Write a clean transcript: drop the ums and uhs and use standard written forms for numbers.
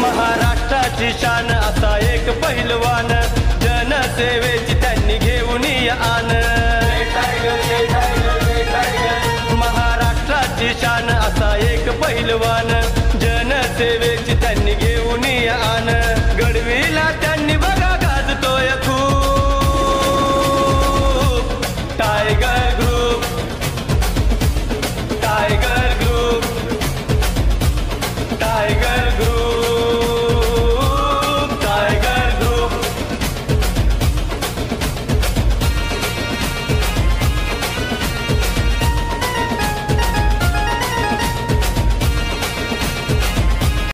महाराष्ट्राची शान असा एक पहिलवान, जनसेवेची त्यांनी घेऊन आन। महाराष्ट्राची शान असा एक पहिलवान, जनसेवेची त्यांनी घेऊन आन। गडवी